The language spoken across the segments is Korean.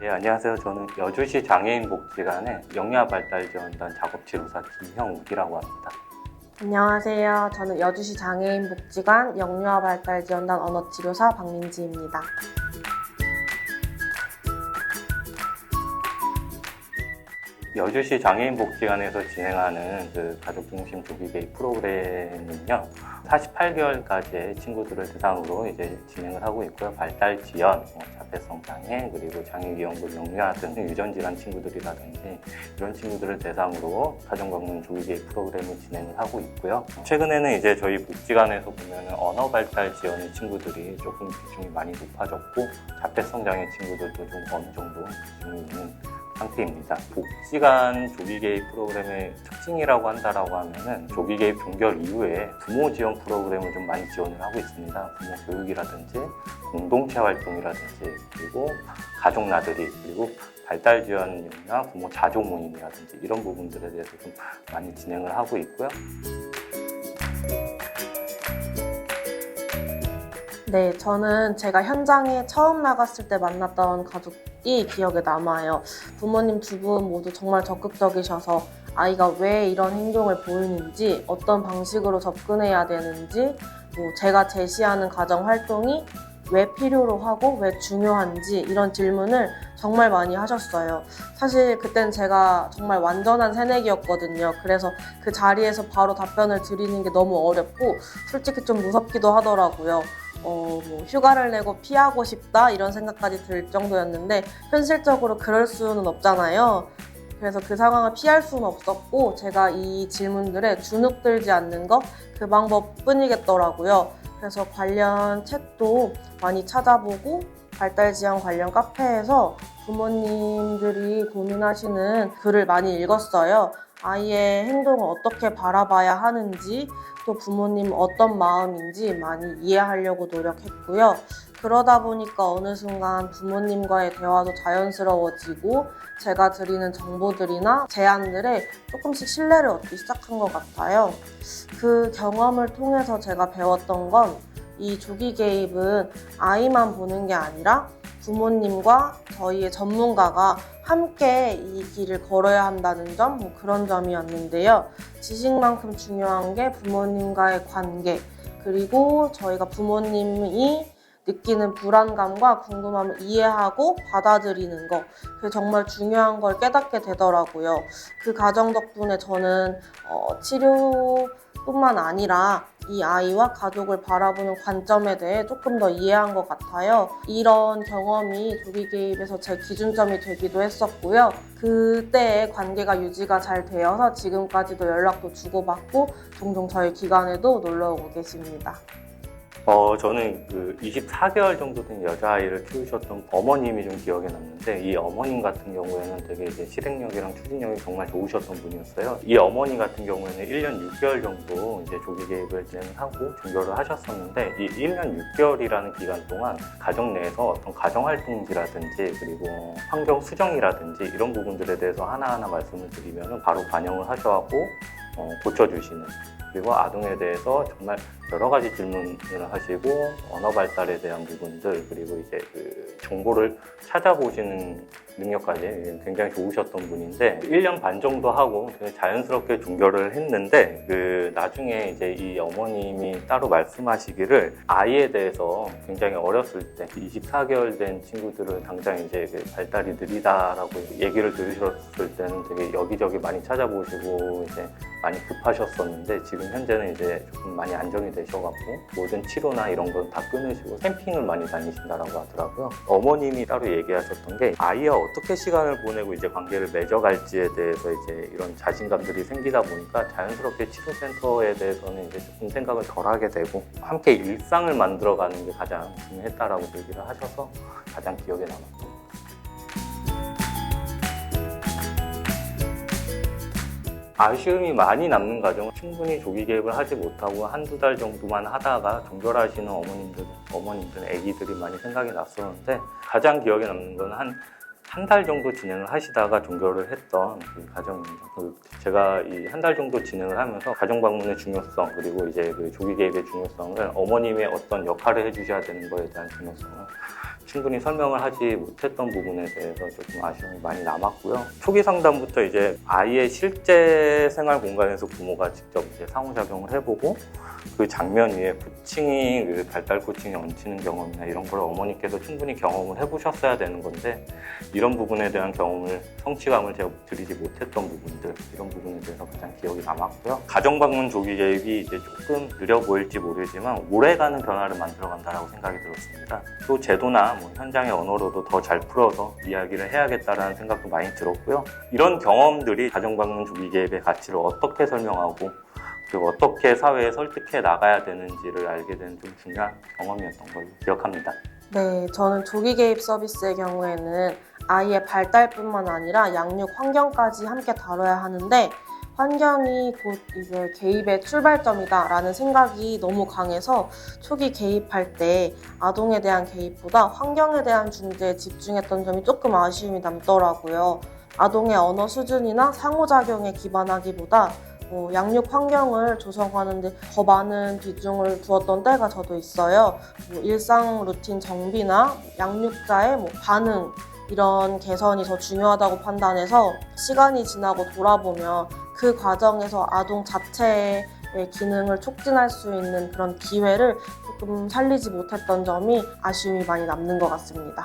네, 안녕하세요. 저는 여주시 장애인복지관의 영유아발달지원단 작업치료사 김형욱이라고 합니다. 안녕하세요. 저는 여주시 장애인복지관 영유아발달지원단 언어치료사 박민지입니다. 여주시 장애인복지관에서 진행하는 그 가족중심 조기 개입 프로그램은요, 48개월까지의 친구들을 대상으로 이제 진행을 하고 있고요. 발달 지연, 자폐성 장애, 그리고 장애기형부 영유아 등 유전질환 친구들이라든지 이런 친구들을 대상으로 가정방문 조기 개입 프로그램을 진행을 하고 있고요. 최근에는 이제 저희 복지관에서 보면은 언어 발달 지연의 친구들이 조금 비중이 많이 높아졌고, 자폐성 장애 친구들도 좀 어느 정도 비중이 있는 상태입니다. 복지관 조기 개입 프로그램의 특징이라고 한다라고 하면은 조기 개입 종결 이후에 부모 지원 프로그램을 좀 많이 지원을 하고 있습니다. 부모 교육이라든지 공동체 활동이라든지 그리고 가족 나들이 그리고 발달 지원이나 부모 자조 모임이라든지 이런 부분들에 대해서 좀 많이 진행을 하고 있고요. 네, 저는 제가 현장에 처음 나갔을 때 만났던 가족이 기억에 남아요. 부모님 두 분 모두 정말 적극적이셔서 아이가 왜 이런 행동을 보이는지, 어떤 방식으로 접근해야 되는지, 제가 제시하는 가정 활동이 왜 필요로 하고 왜 중요한지 이런 질문을 정말 많이 하셨어요. 사실 그땐 제가 정말 완전한 새내기였거든요. 그래서 그 자리에서 바로 답변을 드리는 게 너무 어렵고 솔직히 좀 무섭기도 하더라고요. 휴가를 내고 피하고 싶다 이런 생각까지 들 정도였는데 현실적으로 그럴 수는 없잖아요. 그래서 그 상황을 피할 수는 없었고 제가 이 질문들에 주눅들지 않는 것 그 방법뿐이겠더라고요. 그래서 관련 책도 많이 찾아보고 발달 지원 관련 카페에서 부모님들이 고민하시는 글을 많이 읽었어요. 아이의 행동을 어떻게 바라봐야 하는지 또 부모님 어떤 마음인지 많이 이해하려고 노력했고요. 그러다 보니까 어느 순간 부모님과의 대화도 자연스러워지고 제가 드리는 정보들이나 제안들에 조금씩 신뢰를 얻기 시작한 것 같아요. 그 경험을 통해서 제가 배웠던 건 이 조기 개입은 아이만 보는 게 아니라 부모님과 저희의 전문가가 함께 이 길을 걸어야 한다는 점, 그런 점이었는데요. 지식만큼 중요한 게 부모님과의 관계, 그리고 저희가 부모님이 느끼는 불안감과 궁금함을 이해하고 받아들이는 거, 그게 정말 중요한 걸 깨닫게 되더라고요. 그 과정 덕분에 저는 치료뿐만 아니라 이 아이와 가족을 바라보는 관점에 대해 조금 더 이해한 것 같아요. 이런 경험이 조기 개입에서 제 기준점이 되기도 했었고요. 그때의 관계가 유지가 잘 되어서 지금까지도 연락도 주고받고 종종 저희 기관에도 놀러 오고 계십니다. 저는 그 24개월 정도 된 여자아이를 키우셨던 어머님이 좀 기억에 남는데, 이 어머님 같은 경우에는 되게 이제 실행력이랑 추진력이 정말 좋으셨던 분이었어요. 이 어머니 같은 경우에는 1년 6개월 정도 이제 조기 개입을 진행하고 종결을 하셨었는데, 이 1년 6개월이라는 기간 동안 가정 내에서 어떤 가정 활동이라든지 그리고 환경 수정이라든지 이런 부분들에 대해서 하나하나 말씀을 드리면 바로 반영을 하셔갖고 고쳐주시는, 그리고 아동에 대해서 정말 여러 가지 질문을 하시고 언어 발달에 대한 부분들, 그리고 이제 그 정보를 찾아보시는 능력까지 굉장히 좋으셨던 분인데, 1년 반 정도 하고 자연스럽게 종결을 했는데, 그 나중에 이제 이 어머님이 따로 말씀하시기를 아이에 대해서 굉장히 어렸을 때 24개월 된 친구들은 당장 이제 그 발달이 느리다라고 얘기를 들으셨을 때는 되게 여기저기 많이 찾아보시고 이제 많이 급하셨었는데, 지금 현재는 이제 조금 많이 안정이 되셔갖고 모든 치료나 이런 건 다 끊으시고 캠핑을 많이 다니신다라고 하더라고요. 어머님이 따로 얘기하셨던 게 아이와 어떻게 시간을 보내고 이제 관계를 맺어갈지에 대해서 이제 이런 자신감들이 생기다 보니까 자연스럽게 치료센터에 대해서는 이제 조금 생각을 덜 하게 되고 함께 일상을 만들어가는 게 가장 중요했다라고 얘기를 하셔서 가장 기억에 남았고. 아쉬움이 많이 남는 과정은 충분히 조기 개입을 하지 못하고 한두 달 정도만 하다가 종결하시는 어머님들, 아기들이 많이 생각이 났었는데, 가장 기억에 남는 건 한 한 달 정도 진행을 하시다가 종결을 했던 그 과정입니다. 제가 이 한 달 정도 진행을 하면서 가정 방문의 중요성 그리고 이제 그 조기 개입의 중요성을 어머님의 어떤 역할을 해주셔야 되는 거에 대한 중요성을 충분히 설명을 하지 못했던 부분에 대해서 조금 아쉬움이 많이 남았고요. 초기 상담부터 이제 아이의 실제 생활 공간에서 부모가 직접 이제 상호작용을 해보고 그 장면 위에 코칭이 그 발달 코칭이 얹히는 경험이나 이런 걸 어머니께서 충분히 경험을 해보셨어야 되는 건데 이런 부분에 대한 경험을 성취감을 제가 드리지 못했던 부분들 이런 부분에 대해서 가장 기억이 남았고요. 가정방문 조기 개입이 이제 조금 느려 보일지 모르지만 오래가는 변화를 만들어간다라고 생각이 들었습니다. 또 제도나 뭐 현장의 언어로도 더 잘 풀어서 이야기를 해야겠다라는 생각도 많이 들었고요. 이런 경험들이 가정방문 조기 개입의 가치를 어떻게 설명하고 그리고 어떻게 사회에 설득해 나가야 되는지를 알게 된 좀 중요한 경험이었던 걸로 기억합니다. 네, 저는 조기 개입 서비스의 경우에는 아이의 발달뿐만 아니라 양육 환경까지 함께 다뤄야 하는데 환경이 곧 이제 개입의 출발점이다라는 생각이 너무 강해서 초기 개입할 때 아동에 대한 개입보다 환경에 대한 중재에 집중했던 점이 조금 아쉬움이 남더라고요. 아동의 언어 수준이나 상호작용에 기반하기보다 양육 환경을 조성하는데 더 많은 비중을 두었던 때가 저도 있어요. 일상 루틴 정비나 양육자의 반응 이런 개선이 더 중요하다고 판단해서 시간이 지나고 돌아보면 그 과정에서 아동 자체의 기능을 촉진할 수 있는 그런 기회를 조금 살리지 못했던 점이 아쉬움이 많이 남는 것 같습니다.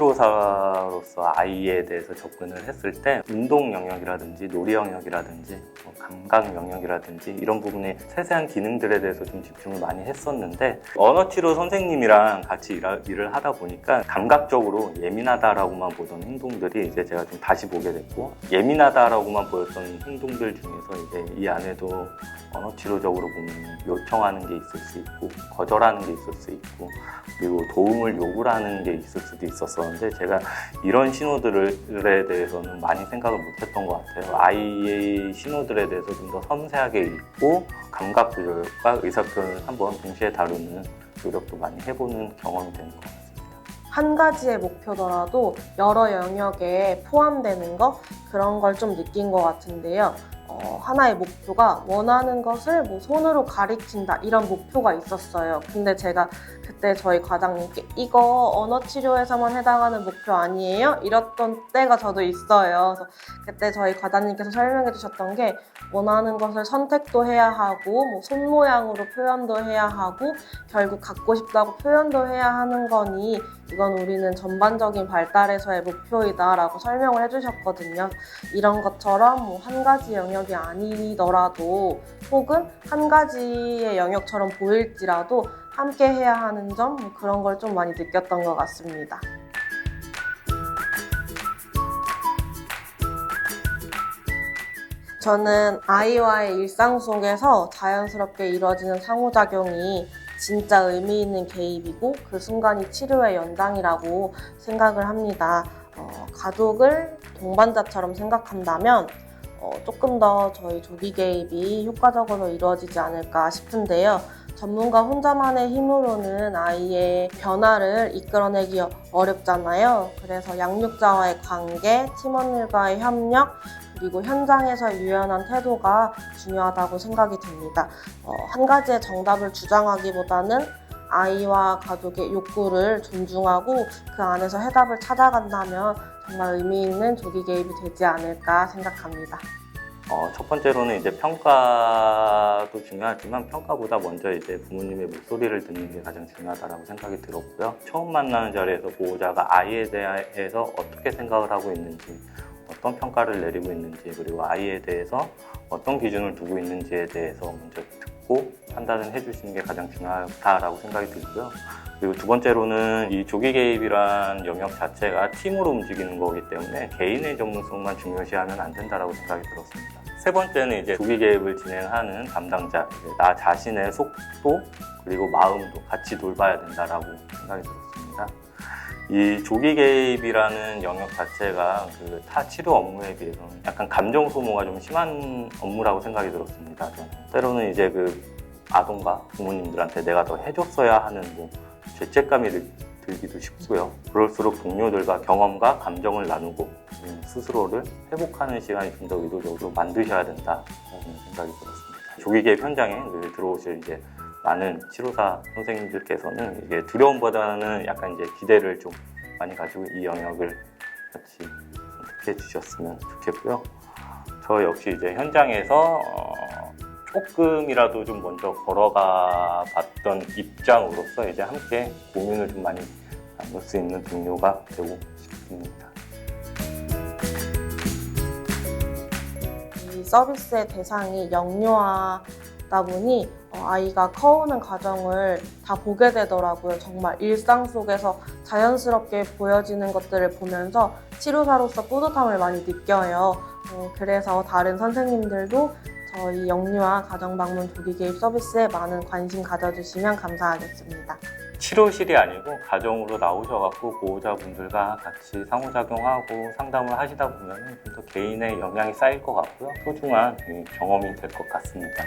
작업치료사로서 아이에 대해서 접근을 했을 때 운동 영역이라든지 놀이 영역이라든지 감각 영역이라든지 이런 부분의 세세한 기능들에 대해서 좀 집중을 많이 했었는데 언어치료 선생님이랑 같이 일을 하다 보니까 감각적으로 예민하다라고만 보던 행동들이 이제 제가 좀 다시 보게 됐고 예민하다라고만 보였던 행동들 중에서 이제 이 안에도 언어치료적으로 보면 요청하는 게 있을 수 있고 거절하는 게 있을 수 있고 그리고 도움을 요구하는 게 있을 수도 있었었는데 제가 이런 신호들에 대해서는 많이 생각을 못했던 것 같아요. 아이의 신호들에 대해서 좀 더 섬세하게 읽고 감각 조절과 의사표현을 한번 동시에 다루는 노력도 많이 해보는 경험이 되는 것 같습니다. 한 가지의 목표더라도 여러 영역에 포함되는 거 그런 걸 좀 느낀 것 같은데요. 하나의 목표가 원하는 것을 손으로 가리킨다 이런 목표가 있었어요. 근데 제가 그때 저희 과장님께 이거 언어치료에서만 해당하는 목표 아니에요? 이랬던 때가 저도 있어요. 그래서 그때 저희 과장님께서 설명해 주셨던 게 원하는 것을 선택도 해야 하고 손모양으로 표현도 해야 하고 결국 갖고 싶다고 표현도 해야 하는 거니 이건 우리는 전반적인 발달에서의 목표이다 라고 설명을 해주셨거든요. 이런 것처럼 한 가지 영역이 아니더라도 혹은 한 가지의 영역처럼 보일지라도 함께 해야 하는 점 그런 걸 좀 많이 느꼈던 것 같습니다. 저는 아이와의 일상 속에서 자연스럽게 이루어지는 상호작용이 진짜 의미 있는 개입이고 그 순간이 치료의 연장이라고 생각을 합니다. 가족을 동반자처럼 생각한다면 조금 더 저희 조기 개입이 효과적으로 이루어지지 않을까 싶은데요. 전문가 혼자만의 힘으로는 아이의 변화를 이끌어내기 어렵잖아요. 그래서 양육자와의 관계, 팀원들과의 협력, 그리고 현장에서 유연한 태도가 중요하다고 생각이 듭니다. 한 가지의 정답을 주장하기보다는 아이와 가족의 욕구를 존중하고 그 안에서 해답을 찾아간다면 정말 의미 있는 조기 개입이 되지 않을까 생각합니다. 첫 번째로는 이제 평가도 중요하지만 평가보다 먼저 이제 부모님의 목소리를 듣는 게 가장 중요하다고 생각이 들었고요. 처음 만나는 자리에서 보호자가 아이에 대해서 어떻게 생각을 하고 있는지, 어떤 평가를 내리고 있는지, 그리고 아이에 대해서 어떤 기준을 두고 있는지에 대해서 먼저 듣고 판단을 해주시는 게 가장 중요하다고 생각이 들고요. 그리고 두 번째로는 이 조기 개입이란 영역 자체가 팀으로 움직이는 거기 때문에 개인의 전문성만 중요시하면 안 된다고 생각이 들었습니다. 세 번째는 이제 조기 개입을 진행하는 담당자, 나 자신의 속도 그리고 마음도 같이 돌봐야 된다라고 생각이 들었습니다. 이 조기 개입이라는 영역 자체가 그 타 치료 업무에 비해서는 약간 감정 소모가 좀 심한 업무라고 생각이 들었습니다. 저는. 때로는 이제 그 아동과 부모님들한테 내가 더 해줬어야 하는 뭐 죄책감이 들기도 쉽고요. 그럴수록 동료들과 경험과 감정을 나누고 스스로를 회복하는 시간이 좀 더 의도적으로 만드셔야 된다는 생각이 들었습니다. 조기개입 현장에 늘 들어오실 이제 많은 치료사 선생님들께서는 이게 두려움보다는 약간 이제 기대를 좀 많이 가지고 이 영역을 같이 선택해 주셨으면 좋겠고요. 저 역시 이제 현장에서 조금이라도 좀 먼저 걸어가 봤던 입장으로서 이제 함께 고민을 좀 많이 나눌 수 있는 동료가 되고 싶습니다. 이 서비스의 대상이 영유아다 보니 아이가 커오는 과정을 다 보게 되더라고요. 정말 일상 속에서 자연스럽게 보여지는 것들을 보면서 치료사로서 뿌듯함을 많이 느껴요. 그래서 다른 선생님들도 저희 영유아 가정방문 조기개입 서비스에 많은 관심 가져주시면 감사하겠습니다. 치료실이 아니고 가정으로 나오셔갖고 보호자분들과 같이 상호작용하고 상담을 하시다 보면 좀 더 개인의 역량이 쌓일 것 같고요. 소중한 경험이 될 것 같습니다.